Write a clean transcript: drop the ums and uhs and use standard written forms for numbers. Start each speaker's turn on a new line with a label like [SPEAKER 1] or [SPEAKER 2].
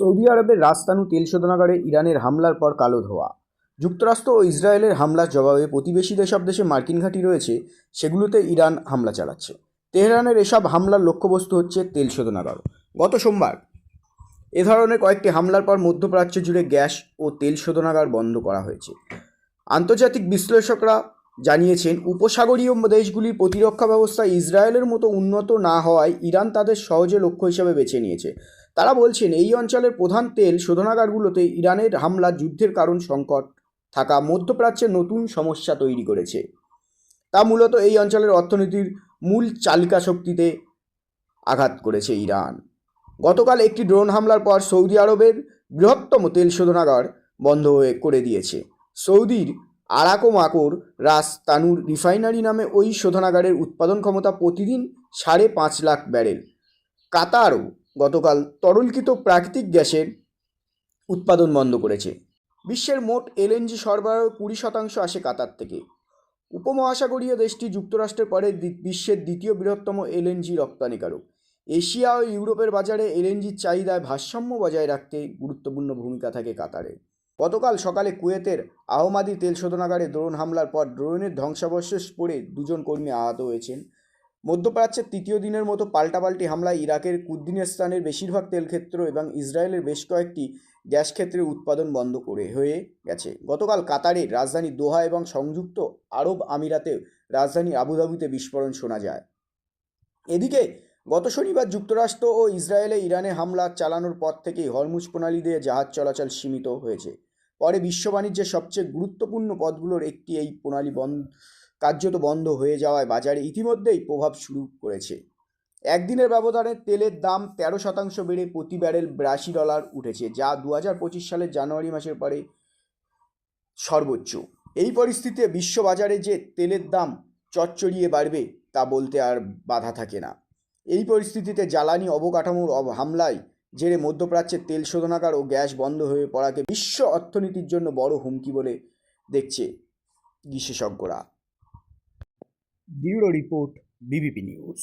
[SPEAKER 1] Saudi আরবের রাজতানু তেল শোধনাগারে ইরানের হামলার পর কালো ধোঁয়া। যুক্তরাষ্ট্র ও ইসরায়েলের হামলার জবাবে প্রতিবেশী যেসব দেশে মার্কিন ঘাঁটি রয়েছে সেগুলোতে ইরান হামলা চালাচ্ছে। তেহরানের এসব হামলার লক্ষ্যবস্তু হচ্ছে তেল শোধনাগার। গত সোমবার এ ধরনের কয়েকটি হামলার পর মধ্যপ্রাচ্য জুড়ে গ্যাস ও তেল শোধনাগার বন্ধ করা হয়েছে। আন্তর্জাতিক বিশ্লেষকরা জানিয়েছেন, উপসাগরীয় দেশগুলির প্রতিরক্ষা ব্যবস্থা ইসরায়েলের মতো উন্নত না হওয়ায় ইরান তাদের সহজে লক্ষ্য হিসেবে বেছে নিয়েছে। তারা বলছেন, এই অঞ্চলের প্রধান তেল শোধনাগারগুলোতে ইরানের হামলা যুদ্ধের কারণ সংকট থাকা মধ্যপ্রাচ্যে নতুন সমস্যা তৈরি করেছে। তা মূলত এই অঞ্চলের অর্থনীতির মূল চালিকা শক্তিতে আঘাত করেছে। ইরান গতকাল একটি ড্রোন হামলার পর সৌদি আরবের বৃহত্তম তেল শোধনাগার বন্ধ করে দিয়েছে। সৌদির আরাকো মাকোর রাস তানুর রিফাইনারি নামে ওই শোধনাগারের উৎপাদন ক্ষমতা প্রতিদিন 5.5 লাখ ব্যারেল। কাতারও গতকাল তরলকৃত প্রাকৃতিক গ্যাসের উৎপাদন বন্ধ করেছে। বিশ্বের মোট এলএনজি সরবরাহের 20% আসে কাতার থেকে। উপমহাসাগরীয় দেশটি যুক্তরাষ্ট্রের পরে বিশ্বের দ্বিতীয় বৃহত্তম এলএনজি রপ্তানিকারক। এশিয়া ও ইউরোপের বাজারে এলএনজির চাহিদায় ভারসাম্য বজায় রাখতে গুরুত্বপূর্ণ ভূমিকা থাকে কাতারের। গতকাল সকালে কুয়েতের আহমাদি তেল শোধনাগারে ড্রোন হামলার পর ড্রোনের ধ্বংসাবশেষ পড়ে 2 কর্মী আহত হয়েছেন। মধ্যপ্রাচ্যের তৃতীয় দিনের মতো পাল্টাপাল্টি হামলায় ইরাকের কুর্দিস্তানের বেশিরভাগ তেলক্ষেত্র এবং ইসরায়েলের বেশ কয়েকটি গ্যাস ক্ষেত্রের উৎপাদন বন্ধ হয়ে গেছে। গতকাল কাতারের রাজধানী দোহা এবং সংযুক্ত আরব আমিরাতের রাজধানী আবুধাবিতে বিস্ফোরণ শোনা যায়। এদিকে গত শনিবার যুক্তরাষ্ট্র ও ইসরায়েলে ইরানে হামলা চালানোর পর থেকেই হরমুজ প্রণালী দিয়ে জাহাজ চলাচল সীমিত হয়েছে। পরে বিশ্ব বাণিজ্যের সবচেয়ে গুরুত্বপূর্ণ পথগুলোর একটি এই প্রণালী কার্যত বন্ধ হয়ে যাওয়ায় বাজারে ইতিমধ্যেই প্রভাব শুরু করেছে। একদিনের ব্যবধানে তেলের দাম 13% বেড়ে প্রতি ব্যারেল $82 উঠেছে, যা 2025 সালের জানুয়ারি মাসের পরে সর্বোচ্চ। এই পরিস্থিতিতে বিশ্ব বাজারে যে তেলের দাম চড়চড়িয়ে বাড়বে তা বলতে আর বাধা থাকে না। এই পরিস্থিতিতে জ্বালানি অবকাঠামোর হামলায় জেরে মধ্যপ্রাচ্যের তেল শোধনাগার ও গ্যাস বন্ধ হয়ে পড়াকে বিশ্ব অর্থনীতির জন্য বড় হুমকি বলে দেখছে বিশেষজ্ঞরা। Bureau report, BBP news.